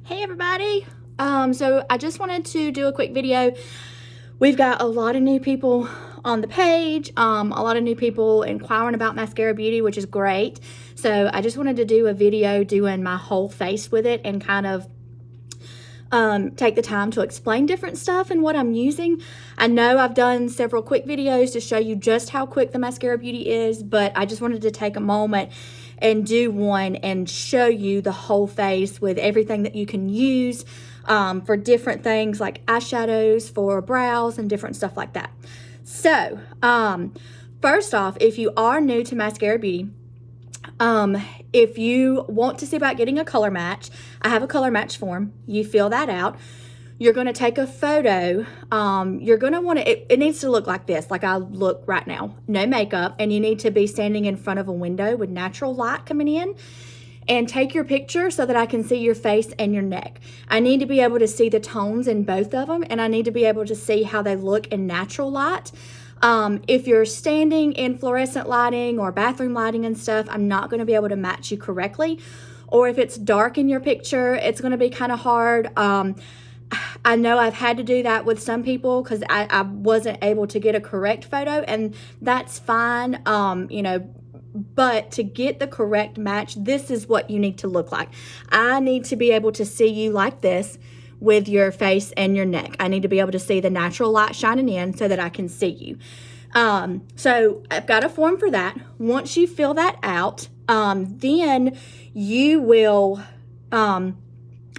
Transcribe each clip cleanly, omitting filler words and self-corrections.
Hey everybody. So I just wanted to do a quick video. We've got a lot of new people on the page, a lot of new people inquiring about Maskcara Beauty, which is great. So I just wanted to do a video doing my whole face with it and kind of take the time to explain different stuff and what I'm using. I know I've done several quick videos to show you just how quick the Maskcara Beauty is, but I just wanted to take a moment and do one and show you the whole face with everything that you can use for different things like eyeshadows, for brows, and different stuff like that. So, first off, if you are new to Maskcara Beauty, if you want to see about getting a color match, I have a color match form. You fill that out. You're going to take a photo. You're going to want to, it needs to look like this, like I look right now. No makeup, and you need to be standing in front of a window with natural light coming in. And take your picture so that I can see your face and your neck. I need to be able to see the tones in both of them, and I need to be able to see how they look in natural light. If you're standing in fluorescent lighting or bathroom lighting and stuff, I'm not going to be able to match you correctly. Or if it's dark in your picture, it's going to be kind of hard. I know I've had to do that with some people because I wasn't able to get a correct photo, and that's fine, you know, but to get the correct match, this is what you need to look like. I need to be able to see you like this with your face and your neck. I need to be able to see the natural light shining in so that I can see you. So I've got a form for that. Once you fill that out, then you will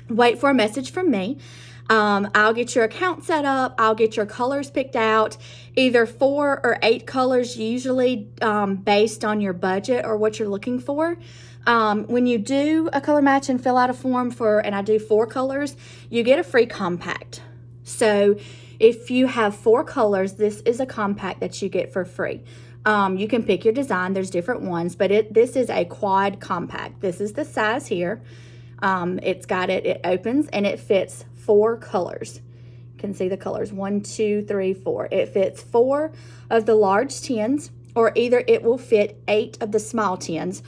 wait for a message from me. I'll get your account set up. I'll get your colors picked out, either 4 or 8 colors, usually based on your budget or what you're looking for. When you do a color match and fill out a form and I do 4 colors, you get a free compact. So if you have 4 colors, this is a compact that you get for free. You can pick your design. There's different ones, but this is a quad compact. This is the size here. It opens and it fits 4 colors. You can see the colors 1, 2, 3, 4. It fits 4 of the large tins, or either it will fit 8 of the small tins,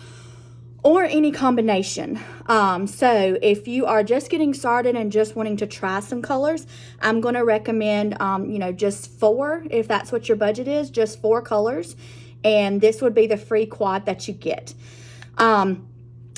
or any combination. So if you are just getting started and just wanting to try some colors, I'm going to recommend, just 4, if that's what your budget is, just 4 colors. And this would be the free quad that you get.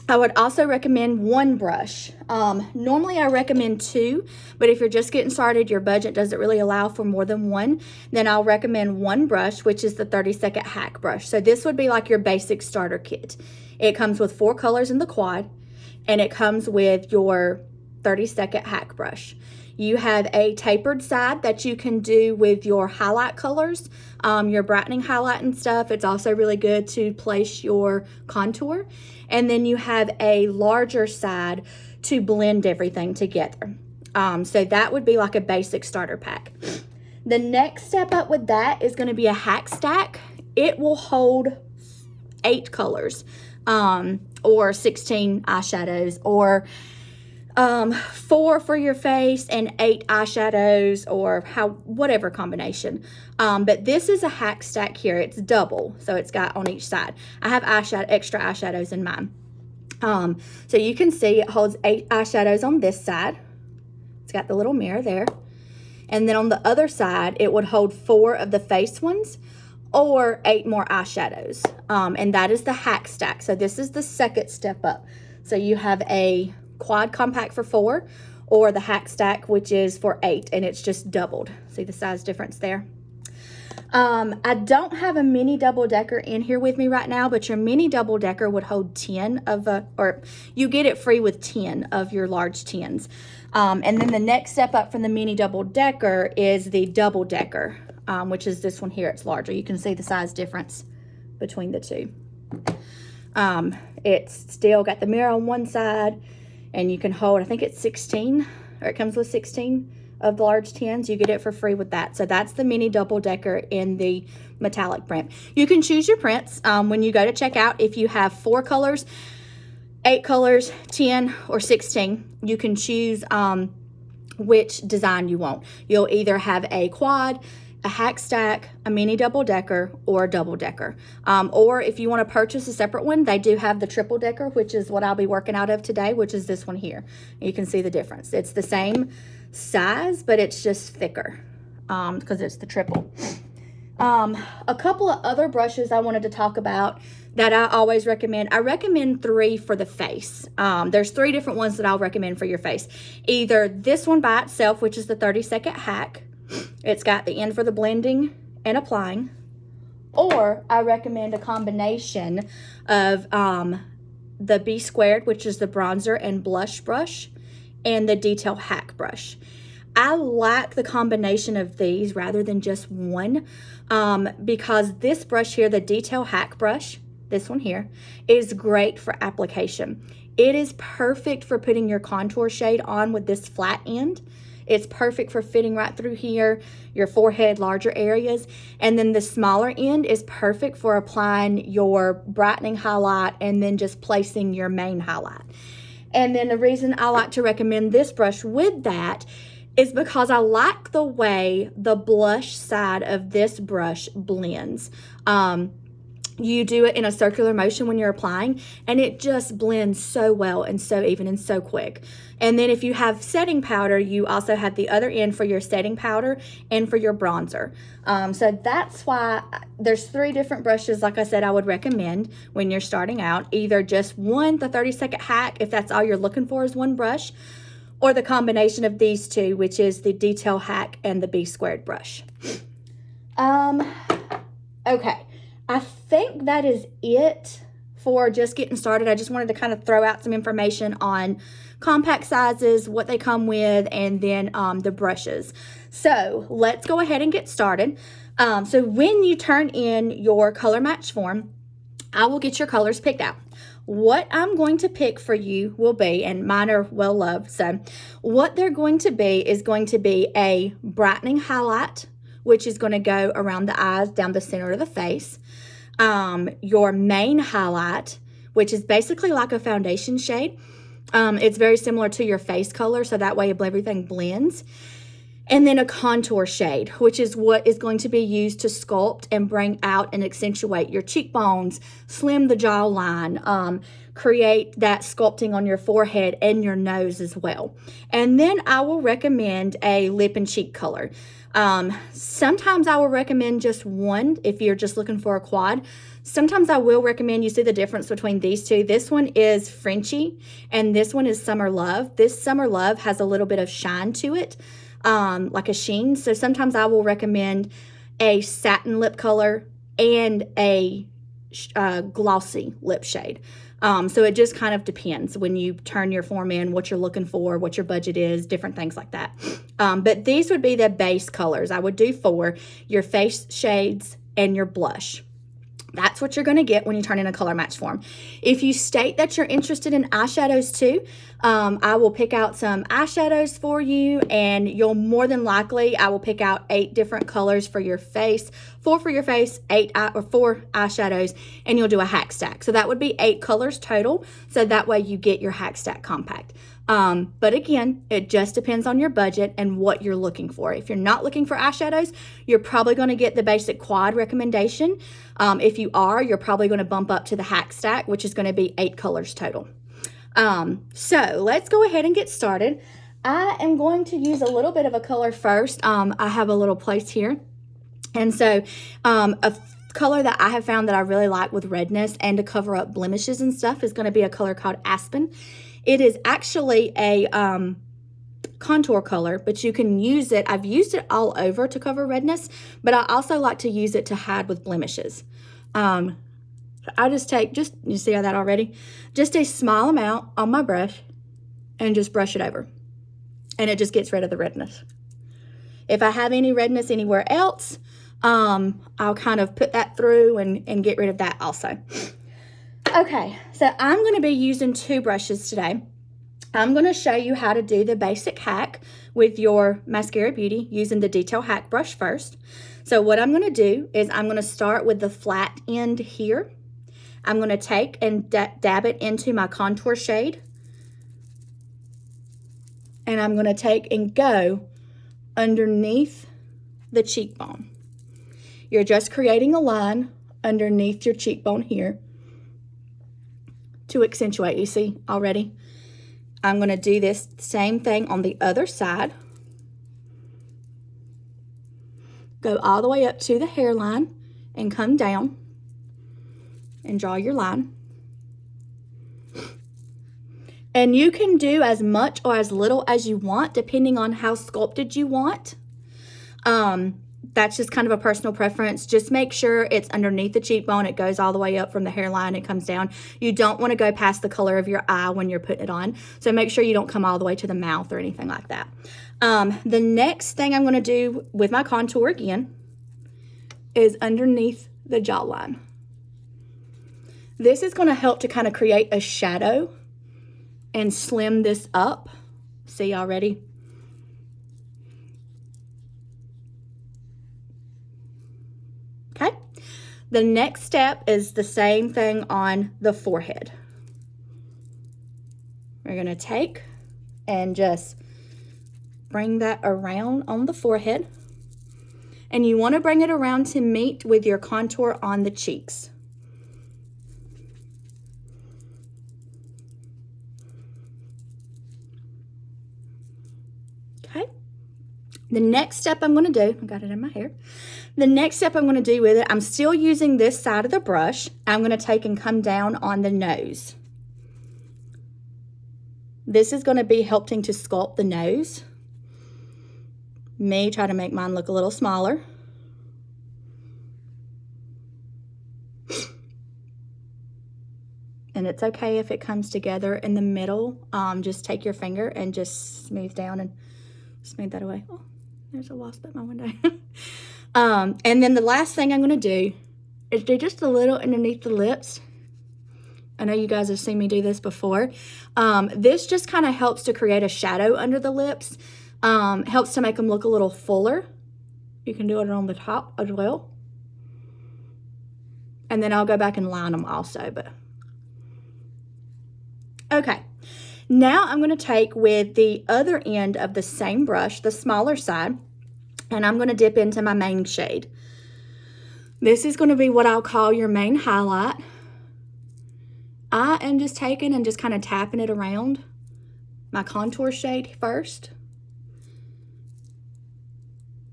I would also recommend 1 brush. Normally I recommend 2, but if you're just getting started, your budget doesn't really allow for more than 1, then I'll recommend 1 brush, which is the 30-second hack brush. So this would be like your basic starter kit. It comes with 4 colors in the quad, and it comes with your 30-second hack brush. You have a tapered side that you can do with your highlight colors, your brightening highlight and stuff. It's also really good to place your contour. And then you have a larger side to blend everything together. So that would be like a basic starter pack. The next step up with that is going to be a hack stack. It will hold 8 colors, or 16 eyeshadows, or 4 for your face and 8 eyeshadows, or whatever combination. But this is a hack stack here. It's double, so it's got on each side. I have extra eyeshadows in mine. So you can see it holds 8 eyeshadows on this side. It's got the little mirror there. And then on the other side, it would hold 4 of the face ones, or 8 more eyeshadows. And that is the hack stack. So this is the second step up. So you have a quad compact for 4, or the hack stack, which is for 8, and it's just doubled. See the size difference there? I don't have a mini double decker in here with me right now, but your mini double decker would hold 10 or you get it free with 10 of your large tins. And then the next step up from the mini double decker is the double decker, which is this one here. It's larger. You can see the size difference between the two. It's still got the mirror on one side, and you can hold, I think it's 16, or it comes with 16 of the large tins. You get it for free with that. So that's the mini double decker in the metallic print. You can choose your prints when you go to checkout. If you have 4 colors, 8 colors, 10, or 16, you can choose which design you want. You'll either have a quad, a hack stack, a mini double decker, or a double decker. Or if you want to purchase a separate one, they do have the triple decker, which is what I'll be working out of today, which is this one here. You can see the difference. It's the same size, but it's just thicker because it's the triple. A couple of other brushes I wanted to talk about that I always recommend. I recommend 3 for the face. There's 3 different ones that I'll recommend for your face. Either this one by itself, which is the 30-second hack. It's got the end for the blending and applying. Or I recommend a combination of the B squared, which is the bronzer and blush brush, and the detail hack brush. I like the combination of these rather than just one because this brush here, the detail hack brush, this one here, is great for application. It is perfect for putting your contour shade on with this flat end. It's perfect for fitting right through here, your forehead, larger areas. And then the smaller end is perfect for applying your brightening highlight and then just placing your main highlight. And then the reason I like to recommend this brush with that is because I like the way the blush side of this brush blends. You do it in a circular motion when you're applying, and it just blends so well and so even and so quick. And then if you have setting powder, you also have the other end for your setting powder and for your bronzer. So that's why there's 3 different brushes, like I said, I would recommend when you're starting out. Either just one, the 30-second hack, if that's all you're looking for is one brush, or the combination of these 2, which is the detail hack and the B squared brush. Okay. I think that is it for just getting started. I just wanted to kind of throw out some information on compact sizes, what they come with, and then the brushes. So let's go ahead and get started. So when you turn in your color match form, I will get your colors picked out. What I'm going to pick for you will be, and mine are well loved, so what they're going to be is going to be a brightening highlight, which is going to go around the eyes, down the center of the face. Your main highlight, which is basically like a foundation shade. It's very similar to your face color, so that way everything blends. And then a contour shade, which is what is going to be used to sculpt and bring out and accentuate your cheekbones, slim the jawline, create that sculpting on your forehead and your nose as well. And then I will recommend a lip and cheek color. Sometimes I will recommend just one if you're just looking for a quad. Sometimes I will recommend, you see the difference between these 2. This one is Frenchy and this one is Summer Love. This Summer Love has a little bit of shine to it, like a sheen. So sometimes I will recommend a satin lip color and a glossy lip shade. So it just kind of depends when you turn your form in, what you're looking for, what your budget is, different things like that. But these would be the base colors I would do for your face shades and your blush. That's what you're going to get when you turn in a color match form. If you state that you're interested in eyeshadows too, I will pick out some eyeshadows for you, and you'll more than likely, I will pick out 8 different colors for your face, 4 for your face, 4 eyeshadows, and you'll do a hack stack. So that would be 8 colors total. So that way you get your hack stack compact. But again, it just depends on your budget and what you're looking for. If you're not looking for eyeshadows, you're probably going to get the basic quad recommendation. If you are, you're probably going to bump up to the hack stack, which is going to be 8 colors total. So let's go ahead and get started. I am going to use a little bit of a color first. I have a little place here. And so, a color that I have found that I really like with redness and to cover up blemishes and stuff is going to be a color called Aspen. It is actually a contour color, but you can use it. I've used it all over to cover redness, but I also like to use it to hide with blemishes. I just take, you see how that already? Just a small amount on my brush and just brush it over. And it just gets rid of the redness. If I have any redness anywhere else, I'll kind of put that through and get rid of that also. Okay, so I'm going to be using 2 brushes today. I'm going to show you how to do the basic hack with your Maskcara Beauty using the detail hack brush first. So what I'm going to do is I'm going to start with the flat end here. I'm going to take and dab it into my contour shade. And I'm going to take and go underneath the cheekbone. You're just creating a line underneath your cheekbone here to accentuate. You see already? I'm going to do this same thing on the other side. Go all the way up to the hairline and come down and draw your line. And you can do as much or as little as you want, depending on how sculpted you want. That's just kind of a personal preference. Just make sure it's underneath the cheekbone. It goes all the way up from the hairline. It comes down. You don't want to go past the color of your eye when you're putting it on. So make sure you don't come all the way to the mouth or anything like that. The next thing I'm going to do with my contour again is underneath the jawline. This is going to help to kind of create a shadow and slim this up. See already? Okay. The next step is the same thing on the forehead. We're going to take and just bring that around on the forehead. And you want to bring it around to meet with your contour on the cheeks. Okay. The next step I'm going to do, I got it in my hair. The next step I'm going to do with it, I'm still using this side of the brush. I'm going to take and come down on the nose. This is going to be helping to sculpt the nose. Try to make mine look a little smaller. And it's okay if it comes together in the middle. Just take your finger and just smooth down and smooth that away. Oh, there's a wasp at my window. And then the last thing I'm going to do is do just a little underneath the lips. I know you guys have seen me do this before. This just kind of helps to create a shadow under the lips. Helps to make them look a little fuller. You can do it on the top as well. And then I'll go back and line them also. Okay. Now I'm going to take with the other end of the same brush, the smaller side, and I'm going to dip into my main shade. This is going to be what I'll call your main highlight. I am just taking and just kind of tapping it around my contour shade first.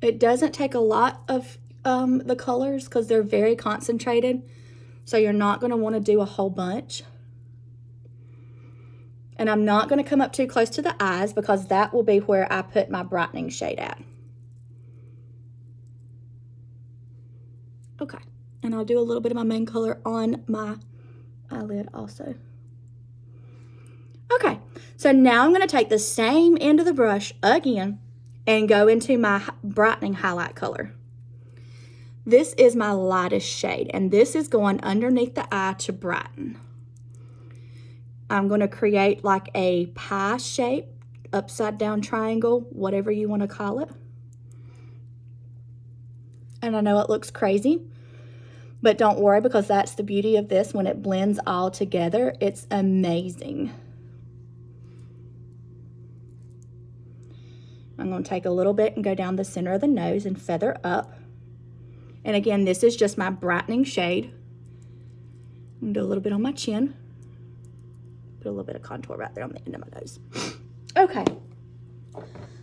It doesn't take a lot of the colors because they're very concentrated. So you're not going to want to do a whole bunch. And I'm not going to come up too close to the eyes because that will be where I put my brightening shade at. Okay. And I'll do a little bit of my main color on my eyelid also. Okay. So now I'm going to take the same end of the brush again and go into my brightening highlight color. This is my lightest shade, and this is going underneath the eye to brighten. I'm going to create like a pie shape, upside down triangle, whatever you want to call it. And I know it looks crazy, but don't worry because that's the beauty of this. When it blends all together, it's amazing. I'm going to take a little bit and go down the center of the nose and feather up. And again, this is just my brightening shade. I'm going to do a little bit on my chin. Put a little bit of contour right there on the end of my nose. Okay.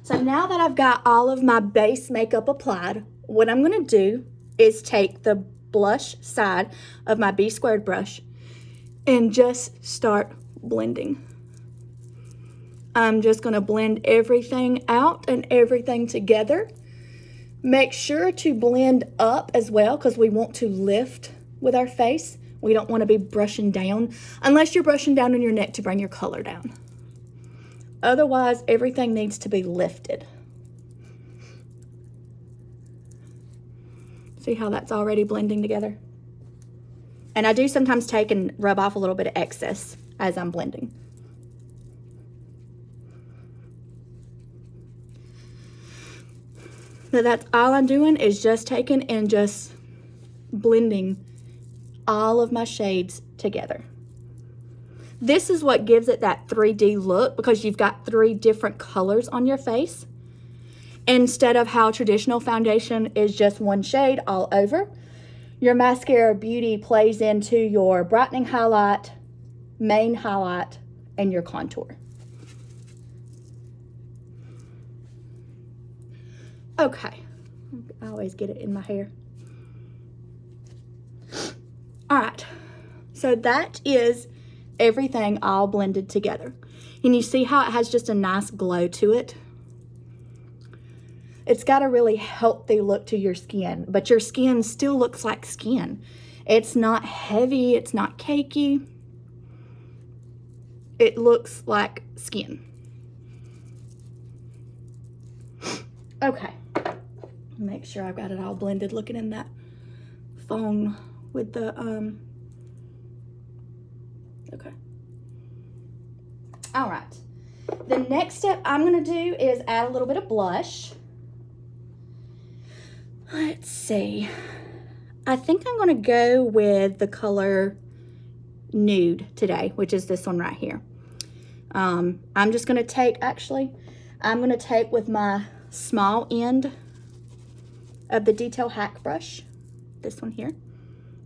So now that I've got all of my base makeup applied, what I'm going to do is take the blush side of my B squared brush and just start blending. I'm just going to blend everything out and everything together. Make sure to blend up as well because we want to lift with our face. We don't want to be brushing down unless you're brushing down on your neck to bring your color down. Otherwise, everything needs to be lifted. See how that's already blending together? And I do sometimes take and rub off a little bit of excess as I'm blending. So that's all I'm doing is just taking and just blending all of my shades together. This is what gives it that 3D look because you've got 3 different colors on your face. instead of how traditional foundation is just one shade all over. Your Maskcara Beauty plays into your brightening highlight, main highlight, and your contour. Okay, I always get it in my hair. All right, so that is everything all blended together. And you see how it has just a nice glow to it? It's got a really healthy look to your skin, but your skin still looks like skin. It's not heavy, it's not cakey. It looks like skin. Okay, make sure I've got it all blended, looking in that phone with the, okay. All right, the next step I'm gonna do is add a little bit of blush. Let's see, I think I'm gonna go with the color Nude today, which is this one right here. I'm just gonna take, I'm gonna take with my small end of the Detail Hack brush, this one here.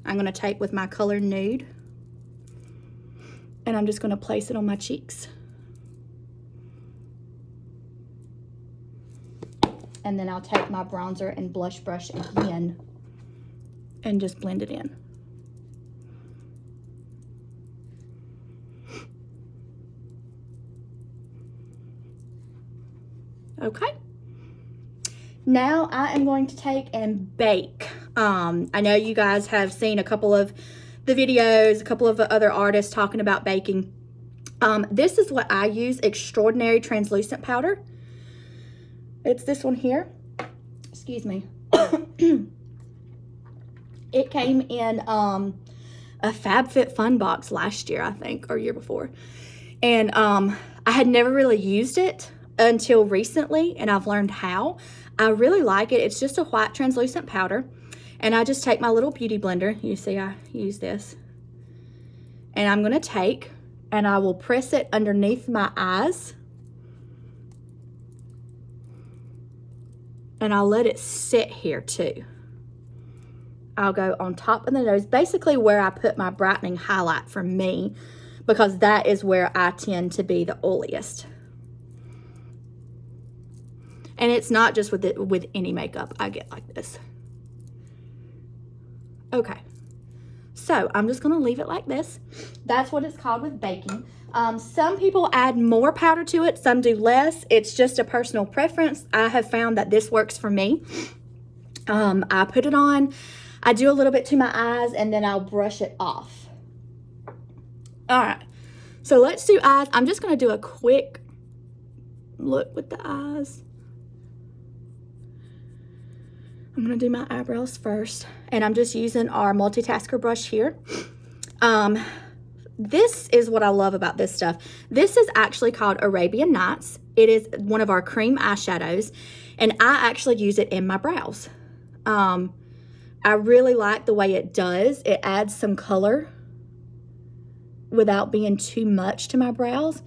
I'm gonna take with my color Nude, and I'm just gonna place it on my cheeks. And then I'll take my bronzer and blush brush again and just blend it in. Okay. Now I am going to take and bake. I know you guys have seen a couple of the videos, a couple of the other artists talking about baking. This is what I use, Extraordinary Translucent Powder. It's this one here. Excuse me. It came in a FabFitFun box last year, I think, or year before. And I had never really used it until recently, and I've learned how. I really like it. It's just a white translucent powder, and I just take my little beauty blender. You see I use this. And I'm gonna take, and I will press it underneath my eyes. And I'll let it sit here too. I'll go on top of the nose, basically where I put my brightening highlight for me, because that is where I tend to be the oiliest. And it's not just with any makeup I get like this. Okay, so I'm just gonna leave it like this. That's what it's called with baking. Some people add more powder to it, some do less. It's just a personal preference. I have found that this works for me. I put it on, I do a little bit to my eyes, and then I'll brush it off. All right, so let's do eyes. I'm just gonna do a quick look with the eyes. I'm gonna do my eyebrows first, and I'm just using our multitasker brush here. This is what I love about this stuff. This is actually called Arabian Nights. It is one of our cream eyeshadows, and I actually use it in my brows. I really like the way it does. It adds some color without being too much to my brows,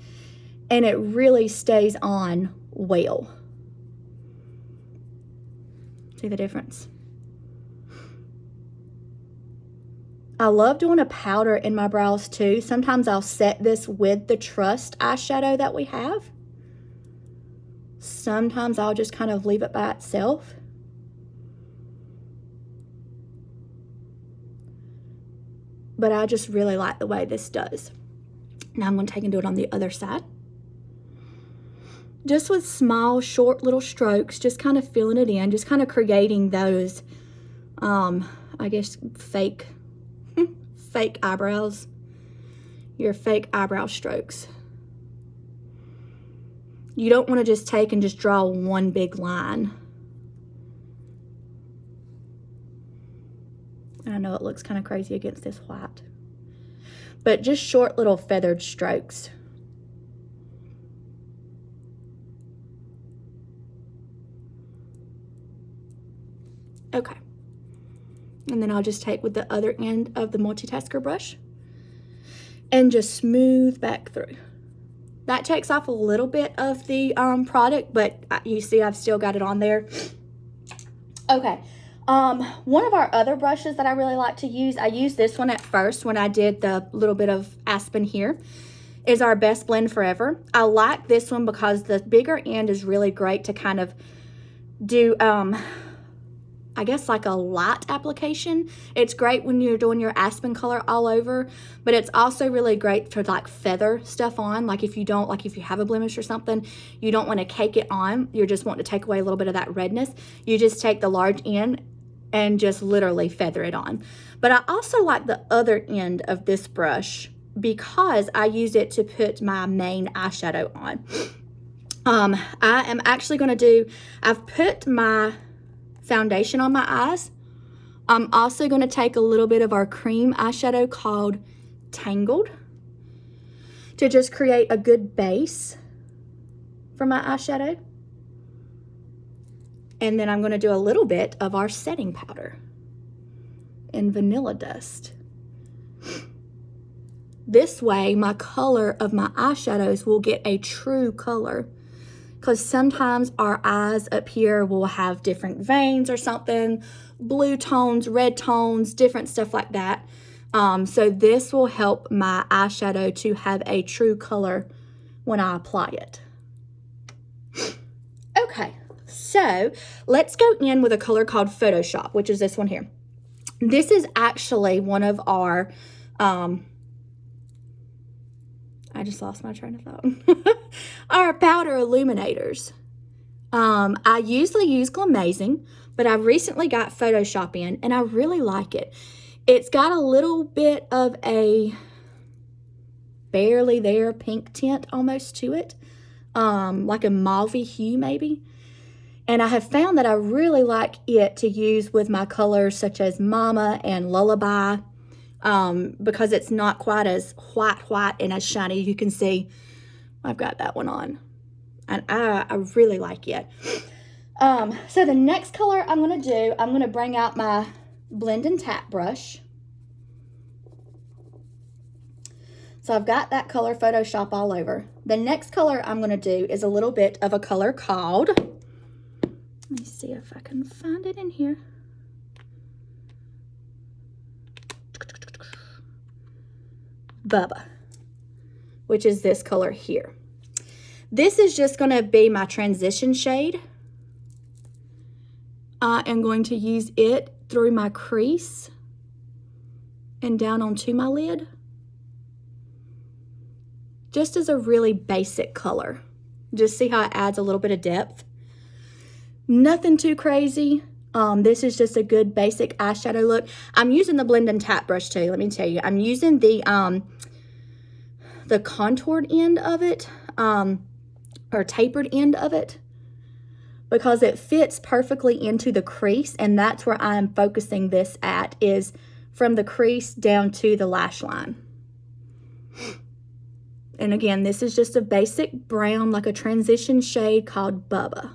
and it really stays on well. See the difference? I love doing a powder in my brows too. Sometimes I'll set this with the Trust eyeshadow that we have. Sometimes I'll just kind of leave it by itself. But I just really like the way this does. Now I'm going to take and do it on the other side. Just with small, short little strokes, just kind of filling it in, just kind of creating those, I guess, fake eyebrows, your fake eyebrow strokes. You don't want to just take and just draw one big line. I know it looks kind of crazy against this white, but just short little feathered strokes. Okay. And then I'll just take with the other end of the multitasker brush and just smooth back through. That takes off a little bit of the product, but you see I've still got it on there. Okay, one of our other brushes that I really like to use, I used this one at first when I did the little bit of aspen here, is our Best Blend Forever. I like this one because the bigger end is really great to kind of do, I guess like a light application. It's great when you're doing your aspen color all over, but it's also really great to like feather stuff on. Like if you don't, like if you have a blemish or something, you don't want to cake it on, you're just wanting to take away a little bit of that redness. You just take the large end and just literally feather it on. But I also like the other end of this brush because I use it to put my main eyeshadow on. I am actually going to do, I've put my foundation on my eyes. I'm also going to take a little bit of our cream eyeshadow called Tangled to just create a good base for my eyeshadow. And then I'm going to do a little bit of our setting powder in Vanilla Dust. This way my color of my eyeshadows will get a true color, because sometimes our eyes up here will have different veins or something, blue tones, red tones, different stuff like that. So this will help my eyeshadow to have a true color when I apply it. Okay, so let's go in with a color called Photoshop, which is this one here. This is actually one of our, I just lost my train of thought. Our powder illuminators. I usually use Glamazing, but I recently got Photoshop in and I really like it. It's got a little bit of a barely there pink tint almost to it, like a mauve hue maybe. And I have found that I really like it to use with my colors such as Mama and Lullaby, because it's not quite as white and as shiny. You can see I've got that one on, and I really like it. So the next color I'm going to do, I'm going to bring out my Blend and Tap brush. So I've got that color Photoshop all over. The next color I'm going to do is a little bit of a color called, let me see if I can find it in here. Bubba, which is this color here. This is just going to be my transition shade. I am going to use it through my crease and down onto my lid, just as a really basic color. Just see how it adds a little bit of depth. Nothing too crazy. This is just a good basic eyeshadow look. I'm using the Blend and Tap brush too, let me tell you. I'm using the contoured end of it, or tapered end of it, because it fits perfectly into the crease, and that's where I'm focusing this at, is from the crease down to the lash line. And again, this is just a basic brown, like a transition shade called Bubba.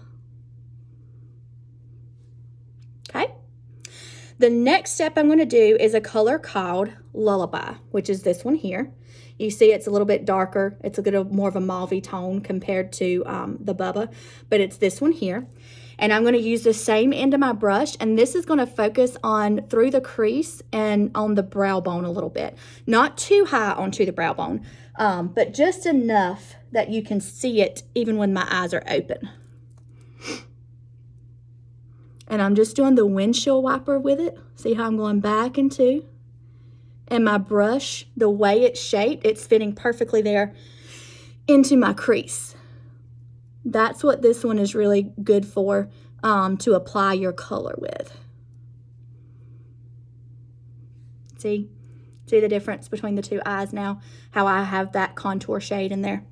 Okay. The next step I'm going to do is a color called Lullaby, which is this one here. You see it's a little bit darker. It's a little more of a mauve tone compared to the Bubba, but it's this one here. And I'm going to use the same end of my brush, and this is going to focus on through the crease and on the brow bone a little bit. Not too high onto the brow bone, but just enough that you can see it even when my eyes are open. And I'm just doing the windshield wiper with it. See how I'm going back and two? And my brush, the way it's shaped, it's fitting perfectly there into my crease. That's what this one is really good for, to apply your color with. See the difference between the two eyes now? How I have that contour shade in there.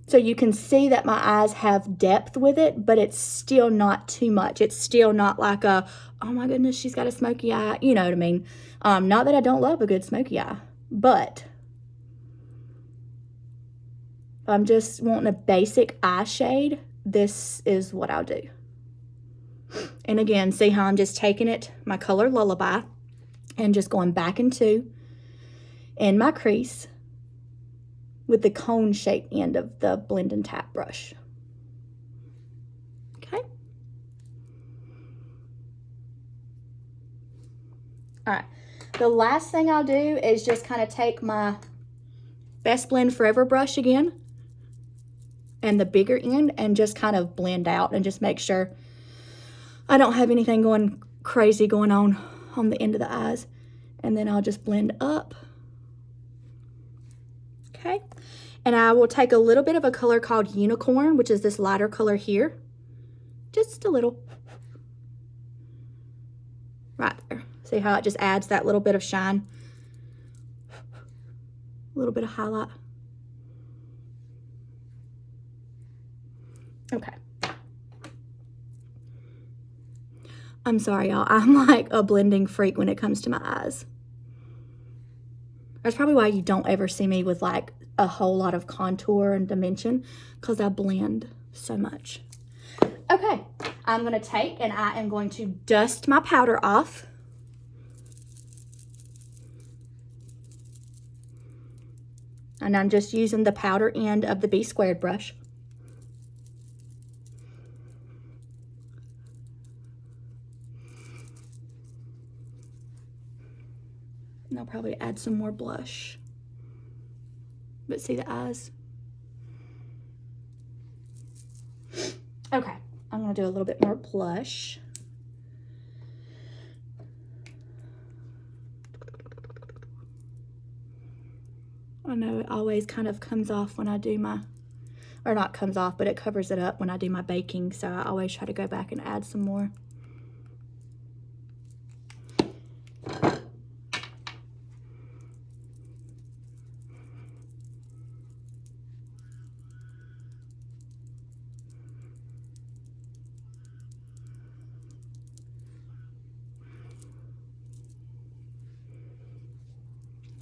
So you can see that my eyes have depth with it, but it's still not too much. It's still not like a, oh my goodness, she's got a smoky eye. You know what I mean? Not that I don't love a good smoky eye, but if I'm just wanting a basic eye shade, this is what I'll do. And again, see how I'm just taking it, my color Lullaby, and just going back into in my crease with the cone shaped end of the blend and tap brush. Okay. All right. The last thing I'll do is just kind of take my Best Blend Forever brush again and the bigger end and just kind of blend out and just make sure I don't have anything going crazy going on the end of the eyes. And then I'll just blend up. Okay. And I will take a little bit of a color called Unicorn, which is this lighter color here. Just a little. Right there. See how it just adds that little bit of shine? A little bit of highlight. Okay. I'm sorry, y'all. I'm like a blending freak when it comes to my eyes. That's probably why you don't ever see me with like a whole lot of contour and dimension, because I blend so much. Okay, I'm going to take and I am going to dust my powder off. And I'm just using the powder end of the B squared brush. And I'll probably add some more blush. But see the eyes? Okay, I'm gonna do a little bit more blush. I know it always kind of comes off when I do my, or not comes off, but it covers it up when I do my baking. So I always try to go back and add some more.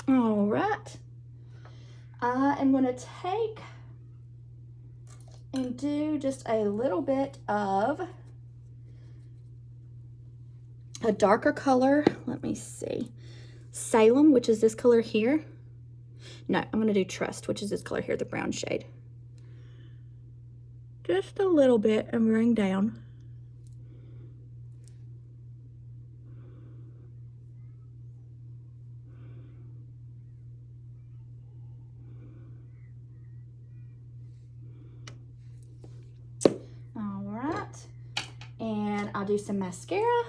All right. I am going to take and do just a little bit of a darker color. Let me see. Salem, which is this color here. No, I'm going to do Trust, which is this color here, the brown shade. Just a little bit and bring down. And I'll do some mascara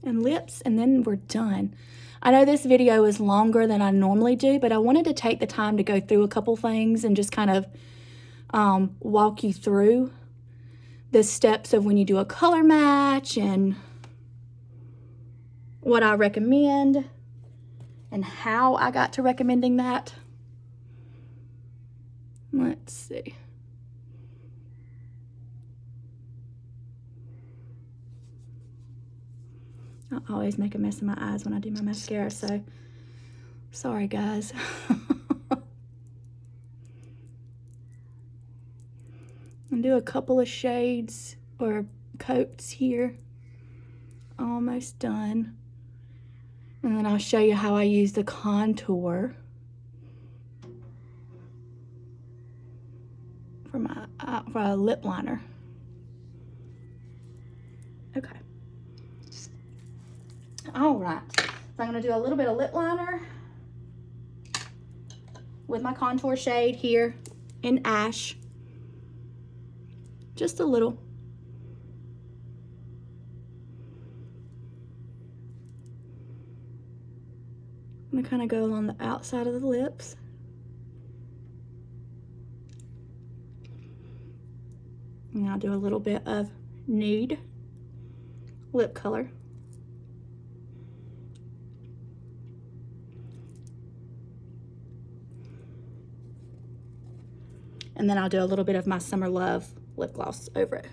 and lips, and then we're done. I know this video is longer than I normally do, but I wanted to take the time to go through a couple things and just kind of walk you through the steps of when you do a color match and what I recommend and how I got to recommending that. Let's see. I always make a mess of my eyes when I do my mascara, so sorry guys. And do a couple of shades or coats here. Almost done. And then I'll show you how I use the contour for my for a lip liner. Okay. All right, so I'm going to do a little bit of lip liner with my contour shade here in Ash. Just a little. I'm going to kind of go along the outside of the lips. And I'll do a little bit of nude lip color. And then I'll do a little bit of my Summer Love lip gloss over it.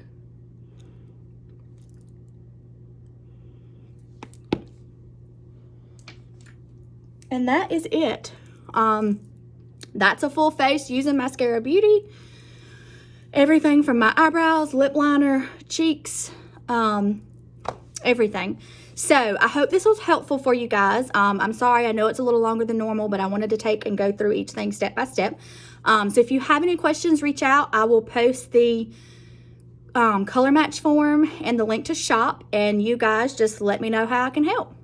And that is it. That's a full face using Maskcara Beauty. Everything from my eyebrows, lip liner, cheeks, and everything. So I hope this was helpful for you guys. I'm sorry, I know it's a little longer than normal, but I wanted to take and go through each thing step by step. So if you have any questions, reach out. I will post the color match form and the link to shop, and you guys just let me know how I can help.